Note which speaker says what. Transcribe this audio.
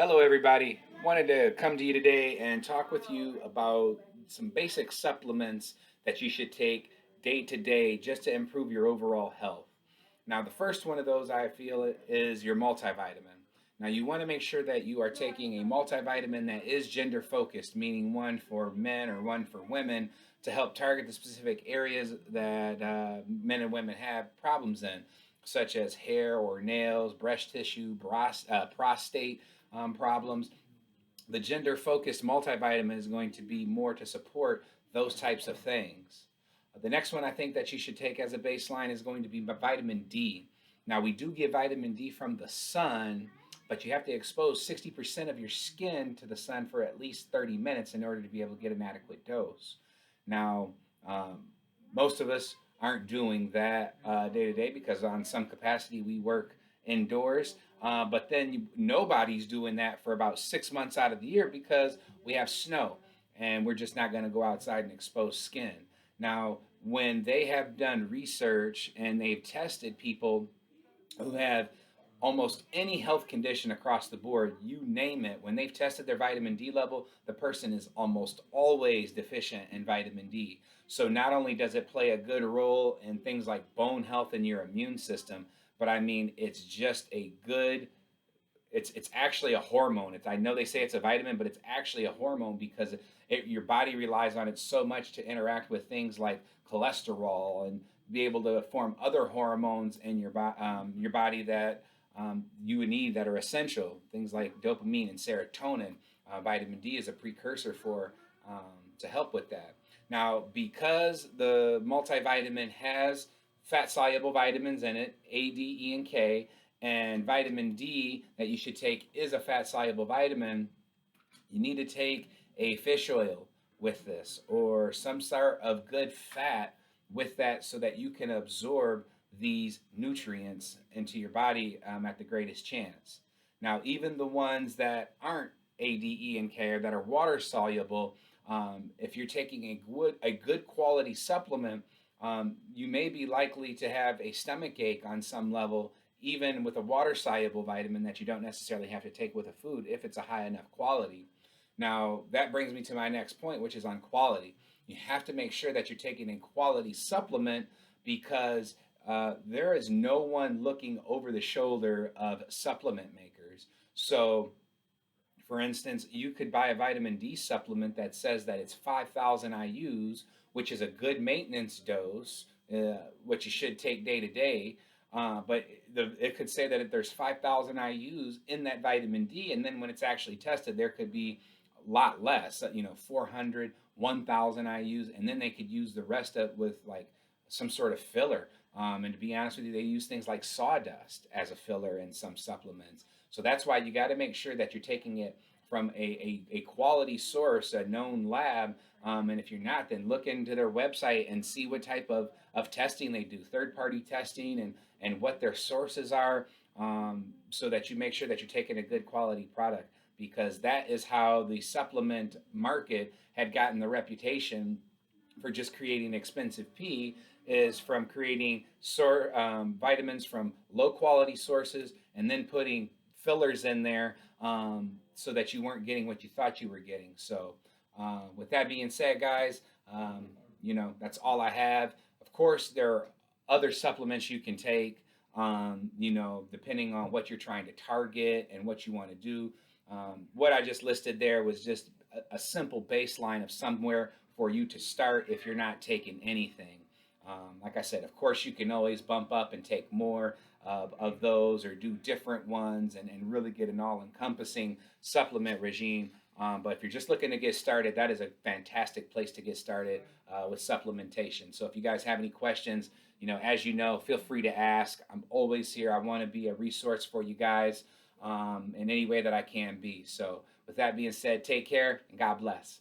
Speaker 1: Hello, everybody. Wanted to come to you today and talk with you about some basic supplements that you should take day to day just to improve your overall health. Now, the first one of those I feel is your multivitamin. Now, you want to make sure that you are taking a multivitamin that is gender focused, meaning one for men or one for women, to help target the specific areas that men and women have problems in, such as hair or nails, breast tissue, prostate problems. The gender focused multivitamin is going to be more to support those types of things. The next one I think that you should take as a baseline is going to be vitamin D. Now, we do get vitamin D from the sun, but you have to expose 60% of your skin to the sun for at least 30 minutes in order to be able to get an adequate dose. Now, um, most of us aren't doing that day to day because, on some capacity, we work indoors. But then nobody's doing that for about 6 months out of the year because we have snow and we're just not going to go outside and expose skin. Now, when they have done research and they've tested people who have almost any health condition across the board, you name it, when they've tested their vitamin D level, the person is almost always deficient in vitamin D. So not only does it play a good role in things like bone health and your immune system, but I mean, it's just a good, it's actually a hormone. I know they say it's a vitamin, but it's actually a hormone because your body relies on it so much to interact with things like cholesterol and be able to form other hormones in your body that you would need that are essential. Things like dopamine and serotonin. Vitamin D is a precursor for to help with that. Now, because the multivitamin has fat soluble vitamins in it, A, D, E, and K, and vitamin D that you should take is a fat soluble vitamin, you need to take a fish oil with this or some sort of good fat with that so that you can absorb these nutrients into your body at the greatest chance. Now, even the ones that aren't A, D, E, and K or that are water soluble, if you're taking a good quality supplement, you may be likely to have a stomach ache on some level, even with a water soluble vitamin that you don't necessarily have to take with a food if it's a high enough quality. Now, that brings me to my next point, which is on quality. You have to make sure that you're taking a quality supplement because there is no one looking over the shoulder of supplement makers. So, for instance, you could buy a vitamin D supplement that says that it's 5,000 IUs, which is a good maintenance dose, which you should take day to day. But it could say that there's 5,000 IUs in that vitamin D, and then when it's actually tested, there could be a lot less, 400, 1,000 IUs, and then they could use the rest of with like some sort of filler. And to be honest with you, they use things like sawdust as a filler in some supplements. So that's why you got to make sure that you're taking it from a quality source, a known lab. And if you're not, then look into their website and see what type of testing they do, third party testing, and what their sources are, so that you make sure that you're taking a good quality product. Because that is how the supplement market had gotten the reputation for just creating expensive pee, is from creating vitamins from low quality sources and then putting fillers in there so that you weren't getting what you thought you were getting. So, with that being said, guys, that's all I have. Of course, there are other supplements you can take, depending on what you're trying to target and what you want to do. What I just listed there was just a simple baseline of somewhere for you to start if you're not taking anything. Like I said, of course, you can always bump up and take more of those or do different ones and really get an all encompassing supplement regime. But if you're just looking to get started, that is a fantastic place to get started with supplementation. So if you guys have any questions, as you know, feel free to ask. I'm always here. I want to be a resource for you guys in any way that I can be. So with that being said, take care and God bless.